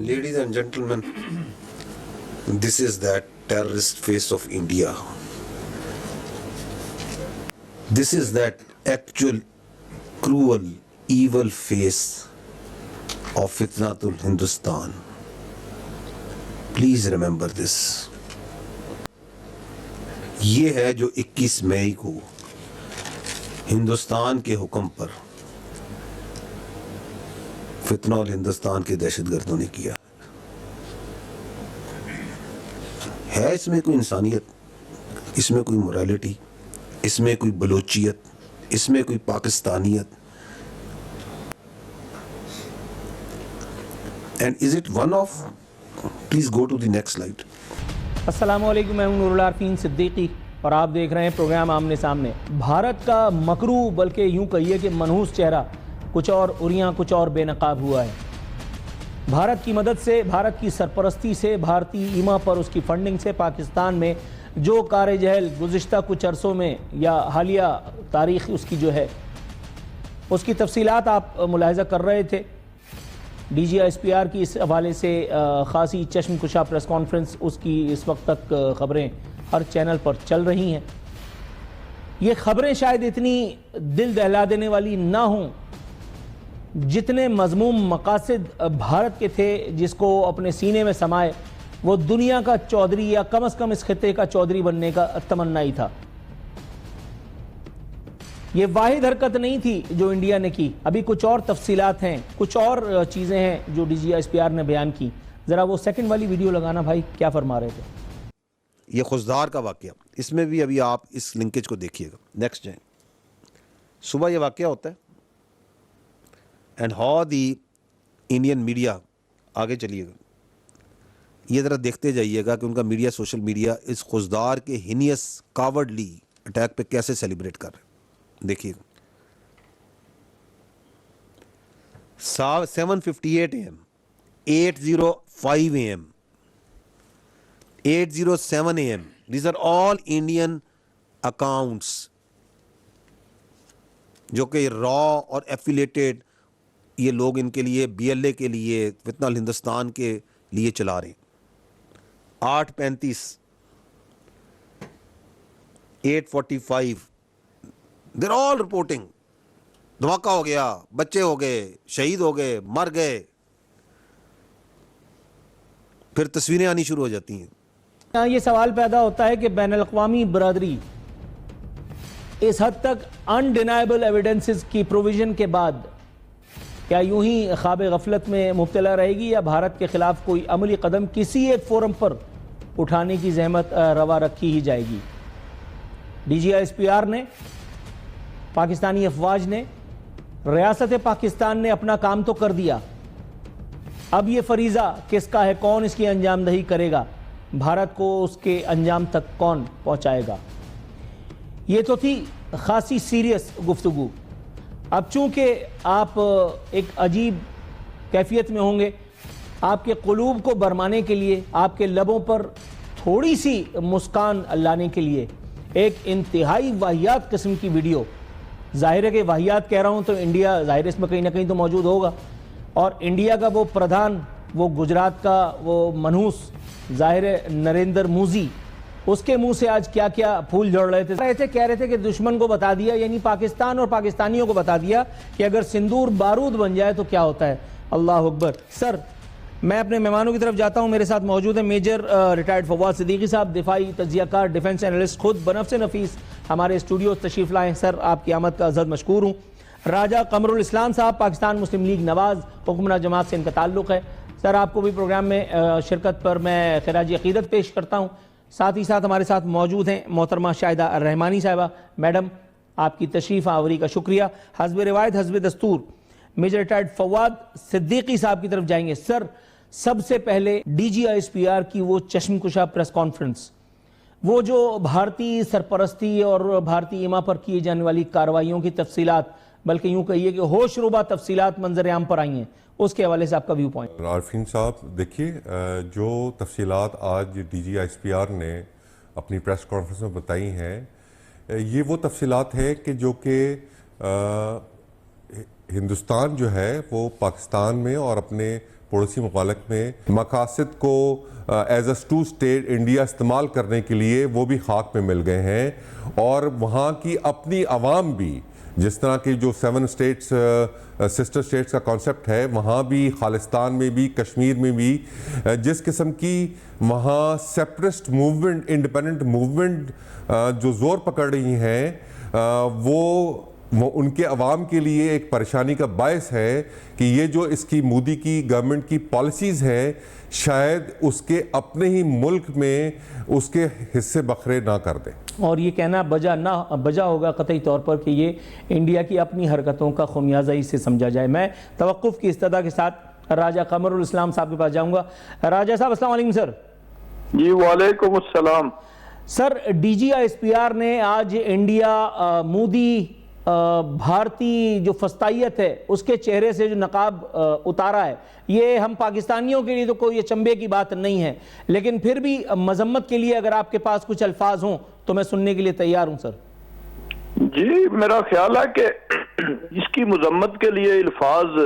Ladies and gentlemen, this is that terrorist face of India. This is that actual cruel, evil face of Fitnatul Hindustan. Please remember this. یہ ہے جو 21 مئی کو ہندوستان کے حکم پر فتنہ ہندوستان کے دہشت گردوں نے کیا ہے. اس میں کوئی انسانیت, اس میں کوئی موریلٹی, اس میں کوئی بلوچیت, اس میں کوئی پاکستانیت؟ And is it one of? Please go to the next slide. السلام علیکم, میں ہوں نور العارفین صدیقی اور آپ دیکھ رہے ہیں پروگرام آمنے سامنے. بھارت کا مکروہ بلکہ یوں کہیے کہ منحوس چہرہ کچھ اور اریاں کچھ اور بے نقاب ہوا ہے. بھارت کی مدد سے, بھارت کی سرپرستی سے, بھارتی ایما پر اس کی فنڈنگ سے پاکستان میں جو کار جہل گزشتہ کچھ عرصوں میں یا حالیہ تاریخ اس کی جو ہے اس کی تفصیلات آپ ملاحظہ کر رہے تھے. D G S P R کی اس حوالے سے خاصی چشم کشا پریس کانفرنس, اس کی اس وقت تک خبریں ہر چینل پر چل رہی ہیں. یہ خبریں شاید اتنی دل دہلا دینے والی نہ ہوں جتنے مذموم مقاصد بھارت کے تھے جس کو اپنے سینے میں سمائے وہ دنیا کا چودھری یا کم از کم اس خطے کا چودھری بننے کا تمنا ہی تھا. یہ واحد حرکت نہیں تھی جو انڈیا نے کی, ابھی کچھ اور تفصیلات ہیں, کچھ اور چیزیں ہیں جو D G S P R نے بیان کی. ذرا وہ سیکنڈ والی ویڈیو لگانا بھائی, کیا فرما رہے تھے. یہ خزدار کا واقعہ, اس میں بھی ابھی آپ اس لنکیج کو دیکھیے گا. نیکسٹ جائیں. صبح یہ واقعہ ہوتا ہے and how the Indian media, آگے چلیے گا, یہ ذرا دیکھتے جائیے گا کہ ان کا میڈیا, سوشل میڈیا اس خزدار کے ہینیس کاورڈلی اٹیک پہ کیسے سیلیبریٹ کر رہے ہیں. دیکھیے گا 7:58 AM, 8:05 AM, 8:07 AM. These are all Indian accounts جو کہ را اور ایفیلیٹڈ یہ لوگ ان کے لیے بی ایل اے کے لیے فتنہ ہندوستان کے لیے چلا رہے ہیں. 8:35, 8:45, they're all reporting دھماکہ ہو گیا, بچے ہو گئے, شہید ہو گئے, مر گئے. پھر تصویریں آنی شروع ہو جاتی ہیں. یہ سوال پیدا ہوتا ہے کہ بین الاقوامی برادری اس حد تک انڈینائبل ایویڈنسز کی پروویژن کے بعد کیا یوں ہی خواب غفلت میں مبتلا رہے گی, یا بھارت کے خلاف کوئی عملی قدم کسی ایک فورم پر اٹھانے کی زحمت روا رکھی ہی جائے گی. D G S P R نے, پاکستانی افواج نے, ریاست پاکستان نے اپنا کام تو کر دیا. اب یہ فریضہ کس کا ہے, کون اس کی انجام دہی کرے گا, بھارت کو اس کے انجام تک کون پہنچائے گا. یہ تو تھی خاصی سیریس گفتگو. اب چونکہ آپ ایک عجیب کیفیت میں ہوں گے, آپ کے قلوب کو برمانے کے لیے, آپ کے لبوں پر تھوڑی سی مسکان لانے کے لیے ایک انتہائی واہیات قسم کی ویڈیو, ظاہر ہے کہ واہیات کہہ رہا ہوں تو انڈیا ظاہر اس میں کہیں نہ کہیں تو موجود ہوگا, اور انڈیا کا وہ پردھان, وہ گجرات کا وہ منحوس ظاہر ہے نریندر مودی, اس کے منہ سے آج کیا کیا پھول جھڑ رہے تھے. کہہ رہے تھے کہ دشمن کو بتا دیا, یعنی پاکستان اور پاکستانیوں کو بتا دیا کہ اگر سندور بارود بن جائے تو کیا ہوتا ہے. اللہ اکبر. سر میں اپنے مہمانوں کی طرف جاتا ہوں. میرے ساتھ موجود ہیں میجر ریٹائرڈ فواد صدیقی صاحب, دفاعی تجزیہ کار, ڈیفنس انالسٹ, خود بنفس نفیس ہمارے اسٹوڈیو تشریف لائیں. سر آپ کی آمد کا عزت مشکور ہوں. راجہ قمر الاسلام صاحب, پاکستان مسلم لیگ نواز, حکمراں جماعت سے ان کا تعلق ہے. سر آپ کو بھی پروگرام میں شرکت پر میں خراج عقیدت پیش کرتا ہوں. ساتھ ہی ساتھ ہمارے ساتھ موجود ہیں محترمہ شاہدہ الرحمانی صاحبہ. میڈم آپ کی تشریف آوری کا شکریہ. حسب روایت حسب دستور میجر ریٹائرڈ فواد صدیقی صاحب کی طرف جائیں گے. سر سب سے پہلے D G S P R کی وہ چشم کشا پریس کانفرنس, وہ جو بھارتی سرپرستی اور بھارتی ایما پر کیے جانے والی کارروائیوں کی تفصیلات, بلکہ یوں کہیے کہ ہوش ربا تفصیلات منظر عام پر آئی ہیں, اس کے حوالے سے آپ کا ویو پوائنٹ. عارفین صاحب دیکھیے, جو تفصیلات آج D G S P R نے اپنی پریس کانفرنس میں بتائی ہیں, یہ وہ تفصیلات ہیں کہ جو کہ ہندوستان جو ہے وہ پاکستان میں اور اپنے پڑوسی ممالک میں مقاصد کو as a two state India استعمال کرنے کے لیے وہ بھی خاک میں مل گئے ہیں، اور وہاں کی اپنی عوام بھی، جس طرح کی جو 7 اسٹیٹس سسٹر اسٹیٹس کا کانسیپٹ ہے، وہاں بھی خالستان میں بھی کشمیر میں بھی جس قسم کی وہاں سیپریسٹ موومنٹ، انڈیپینڈنٹ موومنٹ جو زور پکڑ رہی ہیں، وہ ان کے عوام کے لیے ایک پریشانی کا باعث ہے کہ یہ جو اس کی مودی کی گورنمنٹ کی پالیسیز ہیں شاید اس کے اپنے ہی ملک میں اس کے حصے بکھرے نہ کر دیں، اور یہ کہنا بجا ہوگا قطعی طور پر کہ یہ انڈیا کی اپنی حرکتوں کا خمیازہ ہی سے سمجھا جائے۔ میں توقف کی استدعا کے ساتھ راجہ قمر الاسلام صاحب کے پاس جاؤں گا۔ راجہ صاحب السلام علیکم سر۔ جی وعلیکم السلام۔ Sir D G I S P R نے آج انڈیا مودی بھارتی جو فسطائیت ہے اس کے چہرے سے جو نقاب اتارا ہے، یہ ہم پاکستانیوں کے لیے تو کوئی چنبے کی بات نہیں ہے، لیکن پھر بھی مذمت کے لیے اگر آپ کے پاس کچھ الفاظ ہوں تو میں سننے کے لیے تیار ہوں سر۔ جی میرا خیال ہے کہ اس کی مذمت کے لیے الفاظ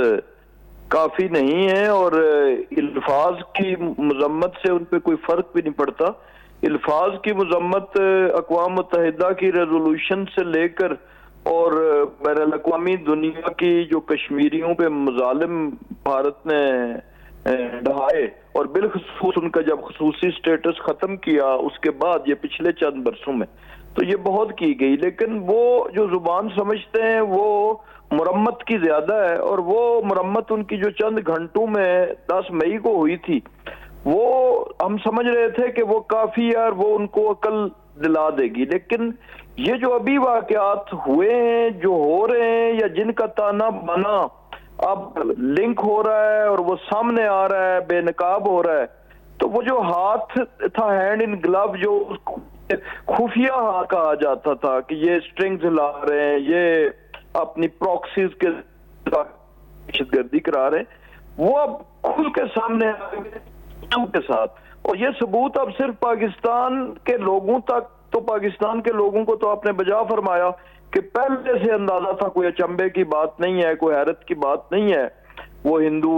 کافی نہیں ہیں، اور الفاظ کی مذمت سے ان پہ کوئی فرق بھی نہیں پڑتا۔ الفاظ کی مذمت اقوام متحدہ کی ریزولوشن سے لے کر اور بین الاقوامی دنیا کی جو کشمیریوں پہ مظالم بھارت نے ڈھائے، اور بالخصوص ان کا جب خصوصی سٹیٹس ختم کیا اس کے بعد یہ پچھلے چند برسوں میں، تو یہ بہت کی گئی، لیکن وہ جو زبان سمجھتے ہیں وہ مرمت کی زیادہ ہے، اور وہ مرمت ان کی جو چند گھنٹوں میں 10 مئی کو ہوئی تھی، وہ ہم سمجھ رہے تھے کہ وہ کافی ہے اور وہ ان کو عقل دلا دے گی، لیکن یہ جو ابھی واقعات ہوئے ہیں، جو ہو رہے ہیں، یا جن کا تانا بانا اب لنک ہو رہا ہے اور وہ سامنے آ رہا ہے، بے نقاب ہو رہا ہے، تو وہ جو ہاتھ تھا ہینڈ ان گلو، جو خفیہ ہاتھ کہا جاتا تھا کہ یہ سٹرنگز ہلا رہے ہیں، یہ اپنی پروکسیز کے دہشت گردی کرا رہے ہیں، وہ اب کھل کے سامنے آ گئے کے ساتھ، اور یہ ثبوت اب صرف پاکستان کے لوگوں تک، تو پاکستان کے لوگوں کو تو آپ نے بجا فرمایا کہ پہلے سے اندازہ تھا، کوئی اچنبے کی بات نہیں ہے، کوئی حیرت کی بات نہیں ہے۔ وہ ہندو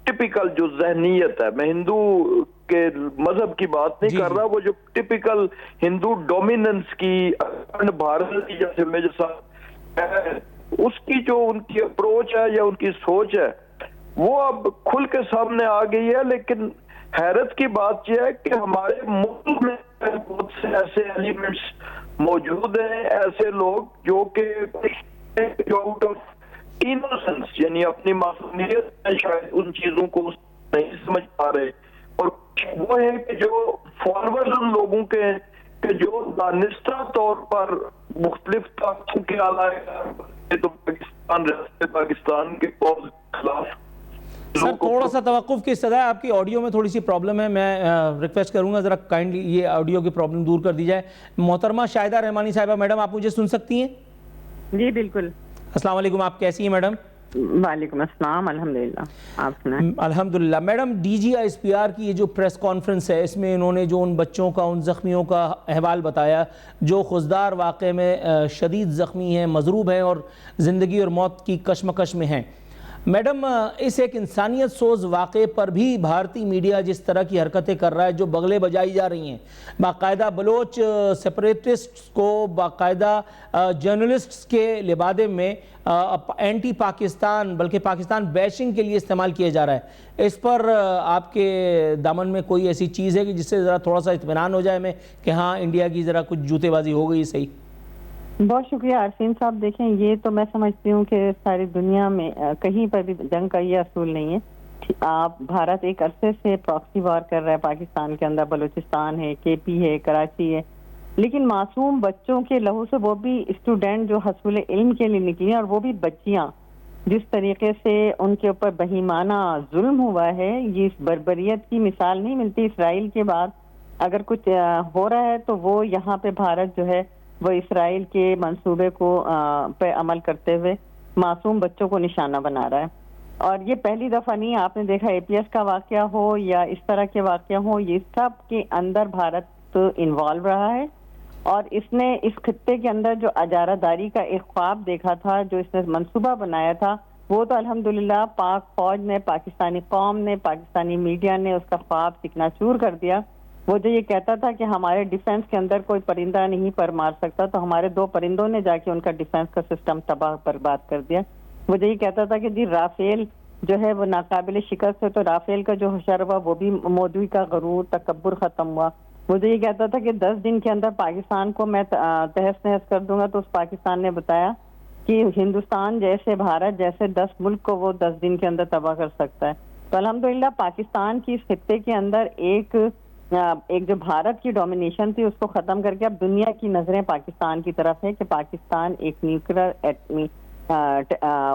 ٹپیکل جو ذہنیت ہے، میں ہندو کے مذہب کی بات نہیں کر رہا، وہ جو ٹپیکل ہندو ڈومیننس کی بھارت کی جیسے میجر صاحب ہے، اس کی جو ان کی اپروچ ہے یا ان کی سوچ ہے، وہ اب کھل کے سامنے آ گئی ہے۔ لیکن حیرت کی بات یہ ہے کہ ہمارے ملک میں بہت سے ایسے ایلیمنٹس موجود ہیں، ایسے لوگ جو کہ آؤٹ آف انوسنس، یعنی اپنی معصومیت میں شاید ان چیزوں کو نہیں سمجھ پا رہے، اور وہ ہے کہ جو فالوورز ان لوگوں کے کہ جو دانستہ طور پر مختلف طاقتوں کے آلائے تو پاکستان کے خلاف۔ سر تھوڑا سا توقف کی استدعا ہے، آپ کی آڈیو میں تھوڑی سی پرابلم ہے، میں ریکویسٹ کروں گا ذرا کائنڈلی یہ آڈیو کی پرابلم دور کر دی جائے۔ محترمہ شاہدہ رحمانی صاحبہ، میڈم آپ مجھے سن سکتی ہیں؟ جی بالکل۔ السلام علیکم، آپ کیسی ہیں میڈم؟ وعلیکم السلام، الحمدللہ، آپ سنائیں۔ الحمدللہ۔ Madam D G I S P R کی یہ جو پریس کانفرنس ہے، اس میں انہوں نے جو ان بچوں کا، ان زخمیوں کا احوال بتایا جو خضدار واقعے میں شدید زخمی ہیں، مضروب ہیں اور زندگی اور موت کی کشمکش میں ہیں، میڈم اس ایک انسانیت سوز واقعے پر بھی بھارتی میڈیا جس طرح کی حرکتیں کر رہا ہے، جو بغلیں بجائی جا رہی ہیں، باقاعدہ بلوچ سیپریٹسٹ کو باقاعدہ جرنلسٹس کے لبادے میں اینٹی پاکستان بلکہ پاکستان بیشنگ کے لیے استعمال کیا جا رہا ہے، اس پر آپ کے دامن میں کوئی ایسی چیز ہے کہ جس سے ذرا تھوڑا سا اطمینان ہو جائے میں کہ ہاں انڈیا کی ذرا کچھ جوتے بازی ہو گئی صحیح؟ بہت شکریہ عارفین صاحب۔ دیکھیں، یہ تو میں سمجھتی ہوں کہ ساری دنیا میں کہیں پر بھی جنگ کا یہ اصول نہیں ہے۔ آپ بھارت ایک عرصے سے پراکسی وار کر رہا ہے پاکستان کے اندر، بلوچستان ہے، کے پی ہے، کراچی ہے، لیکن معصوم بچوں کے لہو سے، وہ بھی اسٹوڈنٹ جو حصول علم کے لیے نکلی ہیں، اور وہ بھی بچیاں، جس طریقے سے ان کے اوپر بہیمانہ ظلم ہوا ہے، یہ اس بربریت کی مثال نہیں ملتی۔ اسرائیل کے بعد اگر کچھ ہو رہا ہے تو وہ یہاں پہ بھارت جو ہے وہ اسرائیل کے منصوبے کو پہ عمل کرتے ہوئے معصوم بچوں کو نشانہ بنا رہا ہے، اور یہ پہلی دفعہ نہیں۔ آپ نے دیکھا اے پی ایس کا واقعہ ہو یا اس طرح کے واقعہ ہو، یہ سب کے اندر بھارت انوالو رہا ہے، اور اس نے اس خطے کے اندر جو اجارہ داری کا ایک خواب دیکھا تھا، جو اس نے منصوبہ بنایا تھا، وہ تو الحمدللہ پاک فوج نے، پاکستانی قوم نے، پاکستانی میڈیا نے اس کا خواب چکناچور کر دیا. وہ جو یہ کہتا تھا کہ ہمارے ڈیفنس کے اندر کوئی پرندہ نہیں پر مار سکتا، تو ہمارے 2 پرندوں نے جا کے ان کا ڈیفنس کا سسٹم تباہ برباد کر دیا. وہ جو یہ کہتا تھا کہ جی رافیل جو ہے وہ ناقابل شکست ہے، تو رافیل کا جو حشر ہوا وہ بھی مودی کا غرور تکبر ختم ہوا. وہ جو یہ کہتا تھا کہ 10 دن کے اندر پاکستان کو میں تہس نہس کر دوں گا، تو اس پاکستان نے بتایا کہ ہندوستان جیسے، بھارت جیسے 10 ملک کو وہ 10 دن کے اندر تباہ کر سکتا ہے. تو الحمدللہ پاکستان کی اس خطے کے اندر ایک جو بھارت کی ڈومینیشن تھی اس کو ختم کر کے اب دنیا کی نظریں پاکستان کی طرف ہے کہ پاکستان ایک نیوکلیئر ایٹمی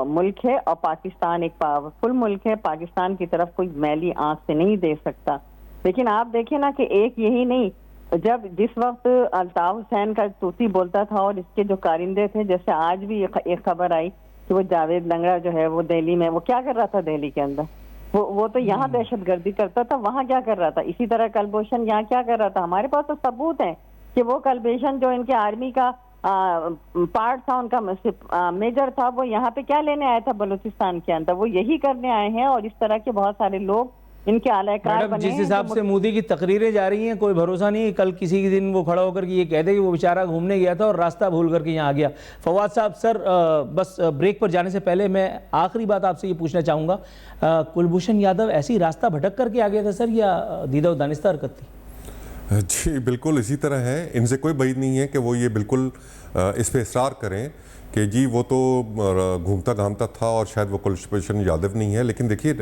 ملک ہے اور پاکستان ایک پاورفل ملک ہے. پاکستان کی طرف کوئی میلی آنکھ سے نہیں دیکھ سکتا. لیکن آپ دیکھیں نا کہ ایک یہی نہیں، جس وقت الطاف حسین کا طوطی بولتا تھا اور اس کے جو کارندے تھے، جیسے آج بھی ایک خبر آئی کہ وہ جاوید لنگڑا جو ہے وہ دہلی میں وہ کیا کر رہا تھا، دہلی کے اندر وہ تو یہاں دہشت گردی کرتا تھا، وہاں کیا کر رہا تھا. اسی طرح کلبھوشن یہاں کیا کر رہا تھا. ہمارے پاس تو ثبوت ہیں کہ وہ کلبھوشن جو ان کے آرمی کا پارٹ تھا، ان کا میجر تھا، وہ یہاں پہ کیا لینے آیا تھا بلوچستان کے اندر، وہ یہی کرنے آئے ہیں. اور اس طرح کے بہت سارے لوگ ان کے اعلی کار بنے ہیں. جس حساب سے مودی کی تقریریں جا رہی ہیں کوئی بھروسہ نہیں، کل کسی دن وہ کھڑا ہو کر کے یہ کہہ دے کہ وہ بیچارہ گھومنے گیا تھا اور راستہ بھول کر کے یہاں آ گیا. فواد صاحب سر، بس بریک پر جانے سے پہلے میں آخری بات آپ سے یہ پوچھنا چاہوں گا، کلبھوشن یادو ایسی راستہ بھٹک کر کے آ گیا تھا سر، یا دیدہ و دانستہ حرکت تھی؟ جی بالکل اسی طرح ہے. ان سے کوئی بعید نہیں ہے کہ وہ یہ بالکل اس پہ اصرار کریں کہ جی وہ تو گھومتا گھامتا تھا اور شاید وہ کلبھوشن یادو نہیں ہے. لیکن دیکھیے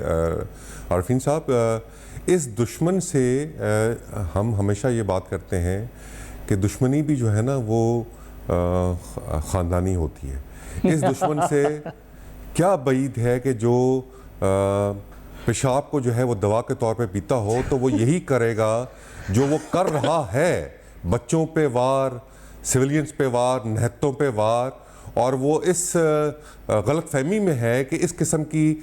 عارفین صاحب، اس دشمن سے ہم ہمیشہ یہ بات کرتے ہیں کہ دشمنی بھی جو ہے نا وہ خاندانی ہوتی ہے. اس دشمن سے کیا بعید ہے کہ جو پیشاب کو جو ہے وہ دوا کے طور پہ پیتا ہو، تو وہ یہی کرے گا جو وہ کر رہا ہے. بچوں پہ وار، سویلینز پہ وار، نہتوں پہ وار. اور وہ اس غلط فہمی میں ہے کہ اس قسم کی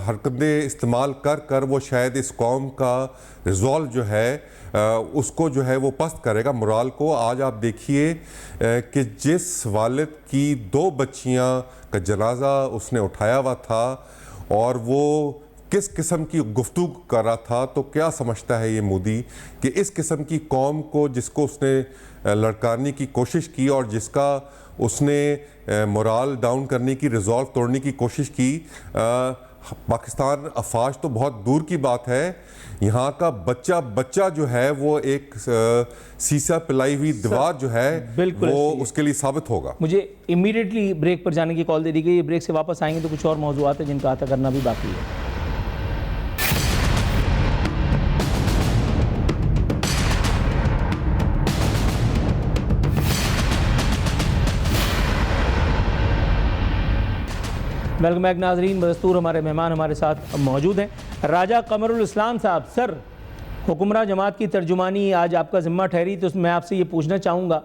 حرکتیں استعمال کر کر وہ شاید اس قوم کا ریزولو جو ہے اس کو جو ہے وہ پست کرے گا، مرال کو. آج آپ دیکھیے کہ جس والد کی 2 بچیاں کا جنازہ اس نے اٹھایا ہوا تھا اور وہ کس قسم کی گفتگو کر رہا تھا، تو کیا سمجھتا ہے یہ مودی کہ اس قسم کی قوم کو جس کو اس نے لڑکانے کی کوشش کی اور جس کا اس نے مورال ڈاؤن کرنے کی، ریزولو توڑنے کی کوشش کی. پاکستان افواج تو بہت دور کی بات ہے، یہاں کا بچہ جو ہے وہ ایک سیسا پلائی ہوئی دیوار جو ہے وہ اس کے لیے ثابت ہوگا. مجھے امیڈیٹلی بریک پر جانے کی کال دے دی گئی. بریک سے واپس آئیں گے تو کچھ اور موضوعات ہیں جن کا احاطہ کرنا بھی باقی ہے. ویلکم بیک ناظرین. بدستور ہمارے مہمان ہمارے ساتھ موجود ہیں. راجہ قمر الاسلام صاحب، سر حکمراں جماعت کی ترجمانی آج آپ کا ذمہ ٹھہری، تو میں آپ سے یہ پوچھنا چاہوں گا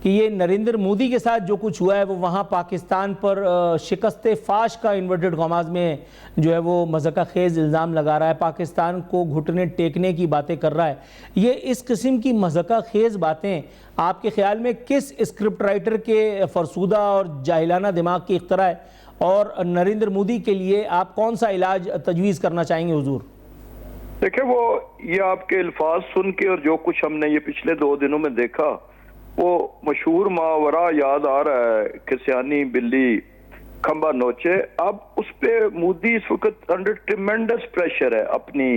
کہ یہ نریندر مودی کے ساتھ جو کچھ ہوا ہے وہ وہاں پاکستان پر شکست فاش کا انورٹڈ کاماز میں جو ہے وہ مذہقہ خیز الزام لگا رہا ہے، پاکستان کو گھٹنے ٹیکنے کی باتیں کر رہا ہے. یہ اس قسم کی مذہقہ خیز باتیں آپ کے خیال میں کس اسکرپٹ رائٹر کے فرسودہ اور جاہلانہ دماغ کی اختراع ہے، اور نریندر مودی کے لیے آپ کون سا علاج تجویز کرنا چاہیں گے حضور؟ دیکھیں، وہ یہ آپ کے الفاظ سن کے اور جو کچھ ہم نے یہ پچھلے 2 دنوں میں دیکھا، وہ مشہور محاورہ یاد آ رہا ہے کہ سیانی بلی کھمبا نوچے. اب اس پہ مودی اس وقت انڈر ٹریمنڈس پریشر ہے اپنی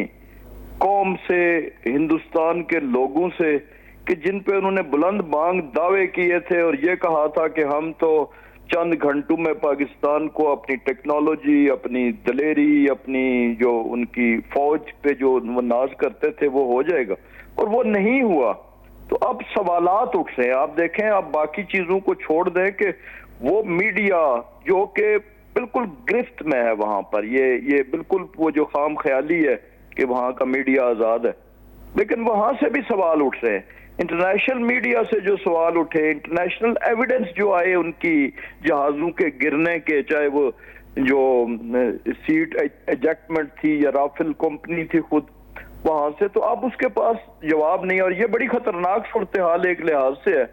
قوم سے، ہندوستان کے لوگوں سے، کہ جن پہ انہوں نے بلند بانگ دعوے کیے تھے اور یہ کہا تھا کہ ہم تو چند گھنٹوں میں پاکستان کو اپنی ٹیکنالوجی، اپنی دلیری، اپنی جو ان کی فوج پہ جو وہ ناز کرتے تھے وہ ہو جائے گا، اور وہ نہیں ہوا. تو اب سوالات اٹھ رہے ہیں. آپ دیکھیں، آپ باقی چیزوں کو چھوڑ دیں کہ وہ میڈیا جو کہ بالکل گرفت میں ہے وہاں پر، یہ بالکل وہ جو خام خیالی ہے کہ وہاں کا میڈیا آزاد ہے، لیکن وہاں سے بھی سوال اٹھ رہے ہیں. انٹرنیشنل میڈیا سے جو سوال اٹھے، انٹرنیشنل ایویڈنس جو آئے ان کی جہازوں کے گرنے کے، چاہے وہ جو سیٹ ایجیکٹمنٹ تھی یا رافیل کمپنی تھی خود وہاں سے، تو اب اس کے پاس جواب نہیں. اور یہ بڑی خطرناک صورتحال ایک لحاظ سے ہے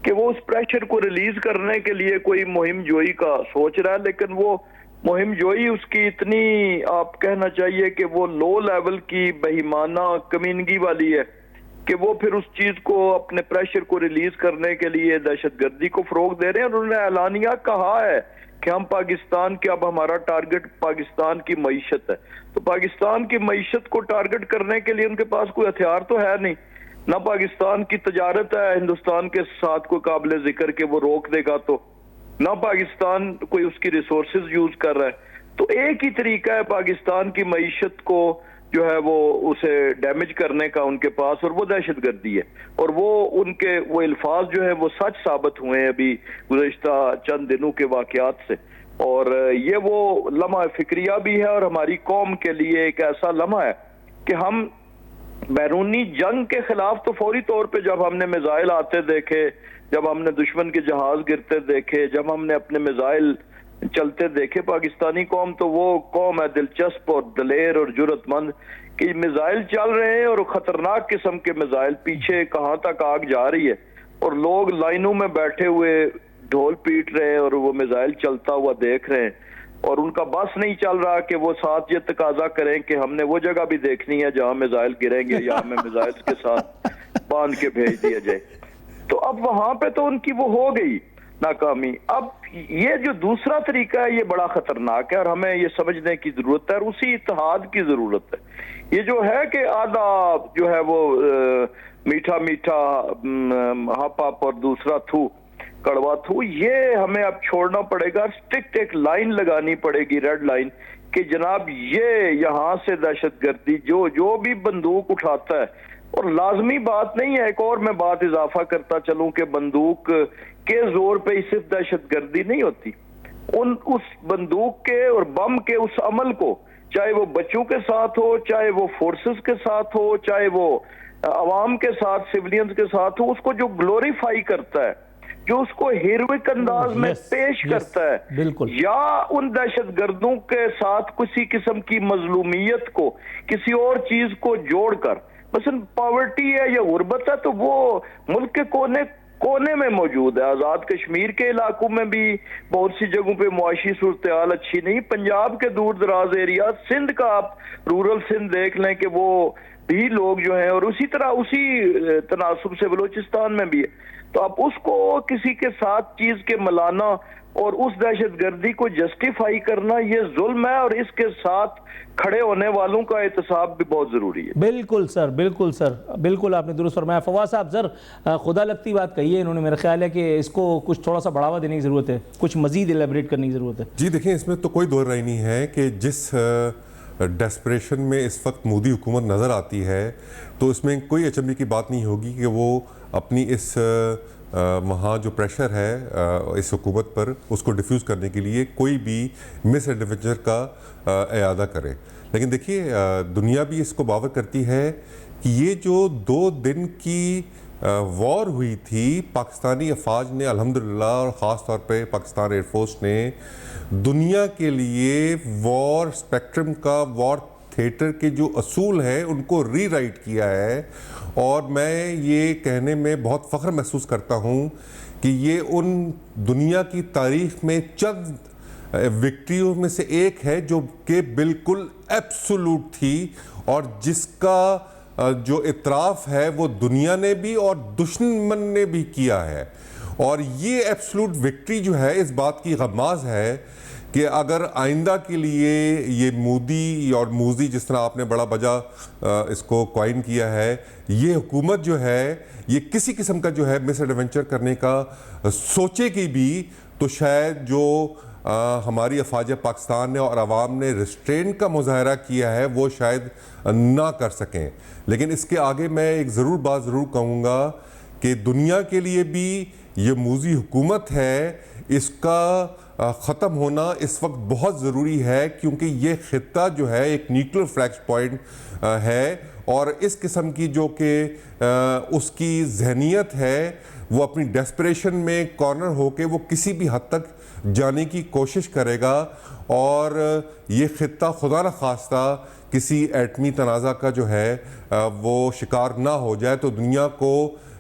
کہ وہ اس پریشر کو ریلیز کرنے کے لیے کوئی مہم جوئی کا سوچ رہا ہے، لیکن وہ مہم جوئی اس کی اتنی آپ کہنا چاہیے کہ وہ لو لیول کی بہیمانہ کمینگی والی ہے کہ وہ پھر اس چیز کو اپنے پریشر کو ریلیز کرنے کے لیے دہشت گردی کو فروغ دے رہے ہیں. اور انہوں نے اعلانیہ کہا ہے کہ ہم پاکستان کے اب ہمارا ٹارگٹ پاکستان کی معیشت ہے. تو پاکستان کی معیشت کو ٹارگٹ کرنے کے لیے ان کے پاس کوئی ہتھیار تو ہے نہیں. نہ پاکستان کی تجارت ہے ہندوستان کے ساتھ کوئی قابل ذکر کہ وہ روک دے گا, تو نہ پاکستان کوئی اس کی ریسورسز یوز کر رہا ہے. تو ایک ہی طریقہ ہے پاکستان کی معیشت کو جو ہے وہ اسے ڈیمیج کرنے کا ان کے پاس, اور وہ دہشت گردی ہے. اور وہ ان کے وہ الفاظ جو ہیں وہ سچ ثابت ہوئے ہیں ابھی گزشتہ چند دنوں کے واقعات سے. اور یہ وہ لمحہ فکریہ بھی ہے اور ہماری قوم کے لیے ایک ایسا لمحہ ہے کہ ہم بیرونی جنگ کے خلاف تو فوری طور پہ جب ہم نے میزائل آتے دیکھے, جب ہم نے دشمن کے جہاز گرتے دیکھے, جب ہم نے اپنے میزائل چلتے دیکھے, پاکستانی قوم تو وہ قوم ہے دلچسپ اور دلیر اور جرت مند کہ میزائل چل رہے ہیں اور خطرناک قسم کے میزائل, پیچھے کہاں تک آگ جا رہی ہے اور لوگ لائنوں میں بیٹھے ہوئے ڈھول پیٹ رہے ہیں اور وہ میزائل چلتا ہوا دیکھ رہے ہیں. اور ان کا بس نہیں چل رہا کہ وہ ساتھ یہ تقاضا کریں کہ ہم نے وہ جگہ بھی دیکھنی ہے جہاں میزائل گریں گے یا ہمیں میزائل کے ساتھ باندھ کے بھیج دیا جائے. تو اب وہاں پہ تو ان کی وہ ہو گئی ناکامی. اب یہ جو دوسرا طریقہ ہے یہ بڑا خطرناک ہے اور ہمیں یہ سمجھنے کی ضرورت ہے اور اسی اتحاد کی ضرورت ہے. یہ جو ہے کہ آدھا جو ہے وہ میٹھا میٹھا ہپ ہپ اور دوسرا تھو کڑوا تھو, یہ ہمیں اب چھوڑنا پڑے گا. اسٹرکٹ ایک لائن لگانی پڑے گی, ریڈ لائن, کہ جناب یہ یہاں سے دہشت گردی جو بھی بندوق اٹھاتا ہے, اور لازمی بات نہیں ہے, ایک اور میں بات اضافہ کرتا چلوں کہ بندوق کے زور پہ ہی صرف دہشت گردی نہیں ہوتی. اس بندوق کے اور بم کے اس عمل کو, چاہے وہ بچوں کے ساتھ ہو, چاہے وہ فورسز کے ساتھ ہو, چاہے وہ عوام کے ساتھ سیولینز کے ساتھ ہو, اس کو جو گلوریفائی کرتا ہے, جو اس کو ہیروئک انداز میں پیش کرتا ہے, یا ان دہشت گردوں کے ساتھ کسی قسم کی مظلومیت کو کسی اور چیز کو جوڑ کر, مثلا پاورٹی ہے یا غربت ہے تو وہ ملک کے کونے میں موجود ہے. آزاد کشمیر کے علاقوں میں بھی بہت سی جگہوں پہ معاشی صورتحال اچھی نہیں. پنجاب کے دور دراز ایریا, سندھ کا آپ رورل سندھ دیکھ لیں کہ وہ بھی لوگ جو ہیں, اور اسی طرح اسی تناسب سے بلوچستان میں بھی ہے. تو اب اس کو کسی کے ساتھ چیز کے ملانا اور اس دہشت گردی کو جسٹیفائی کرنا یہ ظلم ہے, اور اس کے ساتھ کھڑے ہونے والوں کا احتساب بھی بہت ضروری ہے. بالکل سر, بالکل سر, بالکل آپ نے درست فرمایا. فواز صاحب سر خدا لگتی بات کہی ہے انہوں نے, میرا خیال ہے کہ اس کو کچھ تھوڑا سا بڑھاوا دینے کی ضرورت ہے, کچھ مزید ایلیبریٹ کرنے کی ضرورت ہے. جی دیکھیں, اس میں تو کوئی دو رائے نہیں ہے کہ جس ڈیسپریشن میں اس وقت مودی حکومت نظر آتی ہے تو اس میں کوئی اچنبھے کی بات نہیں ہوگی کہ وہ اپنی اس وہاں جو پریشر ہے اس حکومت پر اس کو ڈیفیوز کرنے کے لیے کوئی بھی مس ایڈونچر کا اعادہ کرے. لیکن دیکھیے دنیا بھی اس کو باور کرتی ہے کہ یہ جو 2 دن کی وار ہوئی تھی, پاکستانی افواج نے الحمدللہ اور خاص طور پہ پاکستان ایئر فورس نے دنیا کے لیے وار اسپیکٹرم کا, وار تھیٹر کے جو اصول ہیں ان کو ری رائٹ کیا ہے. اور میں یہ کہنے میں بہت فخر محسوس کرتا ہوں کہ یہ ان دنیا کی تاریخ میں چند وکٹریوں میں سے ایک ہے جو کہ بالکل ایبسولوٹ تھی, اور جس کا جو اعتراف ہے وہ دنیا نے بھی اور دشمن نے بھی کیا ہے. اور یہ ایبسولوٹ وکٹری جو ہے اس بات کی غماز ہے کہ اگر آئندہ کے لیے یہ مودی اور موزی, جس طرح آپ نے بڑا بجا اس کو کوائن کیا ہے, یہ حکومت جو ہے یہ کسی قسم کا جو ہے مس ایڈونچر کرنے کا سوچے گی بھی تو شاید جو ہماری افواج پاکستان نے اور عوام نے ریسٹرین کا مظاہرہ کیا ہے وہ شاید نہ کر سکیں. لیکن اس کے آگے میں ایک بات ضرور کہوں گا کہ دنیا کے لیے بھی یہ موزی حکومت ہے, اس کا ختم ہونا اس وقت بہت ضروری ہے, کیونکہ یہ خطہ جو ہے ایک نیوکلیر فلیش پوائنٹ ہے, اور اس قسم کی جو کہ اس کی ذہنیت ہے وہ اپنی ڈیسپریشن میں کارنر ہو کے وہ کسی بھی حد تک جانے کی کوشش کرے گا, اور یہ خطہ خدا نخواستہ کسی ایٹمی تنازع کا جو ہے وہ شکار نہ ہو جائے تو دنیا کو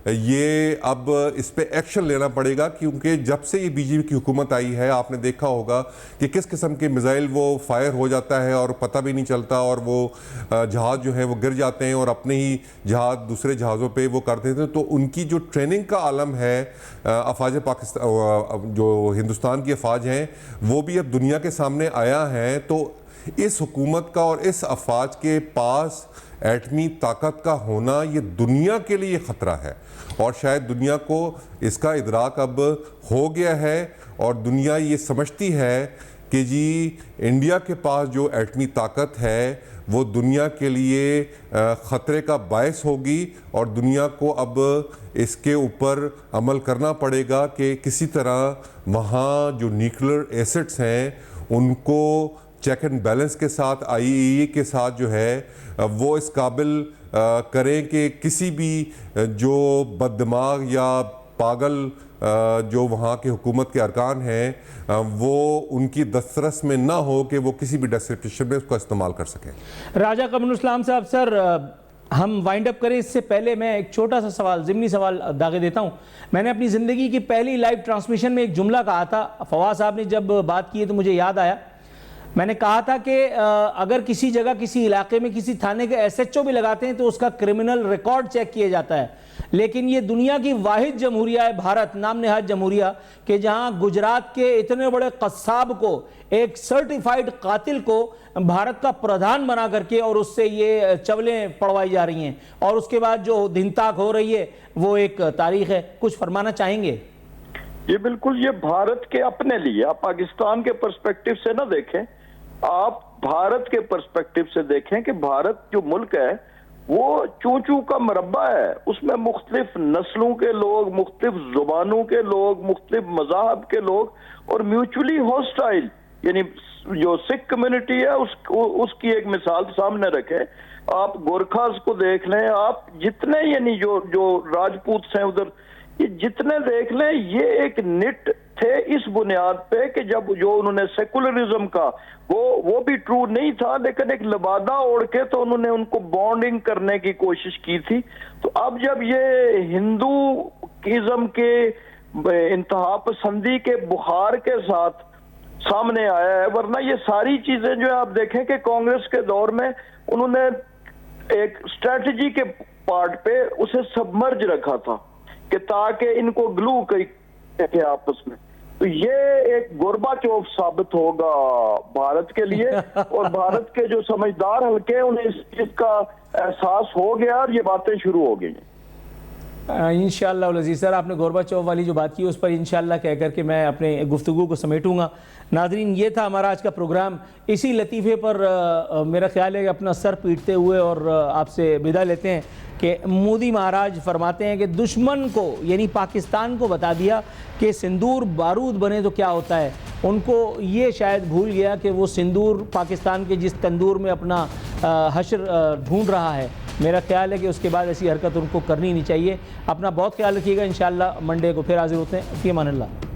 یہ اب اس پہ ایکشن لینا پڑے گا، کیونکہ جب سے یہ بی جے پی کی حکومت آئی ہے آپ نے دیکھا ہوگا کہ کس قسم کے میزائل وہ فائر ہو جاتا ہے اور پتہ بھی نہیں چلتا، اور وہ جہاز جو ہیں وہ گر جاتے ہیں اور اپنے ہی جہاز دوسرے جہازوں پہ وہ کرتے تھے. تو ان کی جو ٹریننگ کا عالم ہے افواج پاکستان، جو ہندوستان کی افواج ہیں، وہ بھی اب دنیا کے سامنے آیا ہے. تو اس حکومت کا اور اس افواج کے پاس ایٹمی طاقت کا ہونا یہ دنیا کے لیے خطرہ ہے، اور شاید دنیا کو اس کا ادراک اب ہو گیا ہے، اور دنیا یہ سمجھتی ہے کہ جی انڈیا کے پاس جو ایٹمی طاقت ہے وہ دنیا کے لیے خطرے کا باعث ہوگی، اور دنیا کو اب اس کے اوپر عمل کرنا پڑے گا کہ کسی طرح وہاں جو نیوکلیر ایسٹس ہیں ان کو چیک اینڈ بیلنس کے ساتھ، آئی اے کے ساتھ جو ہے وہ اس قابل کریں کہ کسی بھی جو بد دماغ یا پاگل جو وہاں کے حکومت کے ارکان ہیں وہ ان کی دسترس میں نہ ہو کہ وہ کسی بھی ڈیسٹریبیوشن میں اس کو استعمال کر سکیں. راجہ قمر الاسلام صاحب، سر ہم وائنڈ اپ کریں اس سے پہلے میں ایک چھوٹا سا سوال، ضمنی سوال داغے دیتا ہوں. میں نے اپنی زندگی کی پہلی لائیو ٹرانسمیشن میں ایک جملہ کہا تھا، فواز صاحب نے جب بات کی ہے تو مجھے یاد آیا. میں نے کہا تھا کہ اگر کسی جگہ کسی علاقے میں کسی تھانے کے ایس ایچ او بھی لگاتے ہیں تو اس کا کرمنل ریکارڈ چیک کیا جاتا ہے، لیکن یہ دنیا کی واحد جمہوریہ ہے بھارت، نام نہاد جمہوریہ، کہ جہاں گجرات کے اتنے بڑے قصاب کو، ایک سرٹیفائیڈ قاتل کو بھارت کا پردھان بنا کر کے اور اس سے یہ چولیں پڑوائی جا رہی ہیں، اور اس کے بعد جو دھن تاک ہو رہی ہے وہ ایک تاریخ ہے. کچھ فرمانا چاہیں گے؟ یہ بالکل، یہ بھارت کے اپنے لیے، آپ پاکستان کے پرسپیکٹیو سے نہ دیکھیں، آپ بھارت کے پرسپیکٹیو سے دیکھیں کہ بھارت جو ملک ہے وہ چونچو کا مربع ہے. اس میں مختلف نسلوں کے لوگ، مختلف زبانوں کے لوگ، مختلف مذاہب کے لوگ، اور میوچولی ہوسٹائل، یعنی جو سکھ کمیونٹی ہے اس کی ایک مثال سامنے رکھیں. آپ گورکھاز کو دیکھ لیں، آپ جتنے یعنی جو راجپوت ہیں ادھر، یہ جتنے دیکھ لیں، یہ ایک نٹ تھے اس بنیاد پہ کہ جب جو انہوں نے سیکولرزم کا وہ بھی ٹرو نہیں تھا، لیکن ایک لبادہ اوڑھ کے تو انہوں نے ان کو بانڈنگ کرنے کی کوشش کی تھی. تو اب جب یہ ہندوازم کے انتہا پسندی کے بخار کے ساتھ سامنے آیا ہے، ورنہ یہ ساری چیزیں جو آپ دیکھیں کہ کانگریس کے دور میں انہوں نے ایک اسٹریٹجی کے پارٹ پہ اسے سبمرج رکھا تھا کہ تاکہ ان کو گلو کہ آپس میں. تو یہ ایک گورباچوف ثابت ہوگا بھارت کے لیے، اور بھارت کے جو سمجھدار حلقے ہیں انہیں اس چیز کا احساس ہو گیا اور یہ باتیں شروع ہو گئی. انشاءاللہ العزیز. سر آپ نے گورباچوف والی جو بات کی اس پر انشاءاللہ کہہ کر کے میں اپنے گفتگو کو سمیٹوں گا. ناظرین، یہ تھا ہمارا آج کا پروگرام. اسی لطیفے پر میرا خیال ہے کہ اپنا سر پیٹتے ہوئے اور آپ سے بدہ لیتے ہیں کہ مودی مہاراج فرماتے ہیں کہ دشمن کو یعنی پاکستان کو بتا دیا کہ سندور بارود بنے تو کیا ہوتا ہے. ان کو یہ شاید بھول گیا کہ وہ سندور پاکستان کے جس تندور میں اپنا حشر ڈھونڈ رہا ہے. میرا خیال ہے کہ اس کے بعد ایسی حرکت ان کو کرنی نہیں چاہیے. اپنا بہت خیال رکھیے گا. انشاءاللہ منڈے کو پھر حاضر ہوتے ہیں. فی امان اللہ.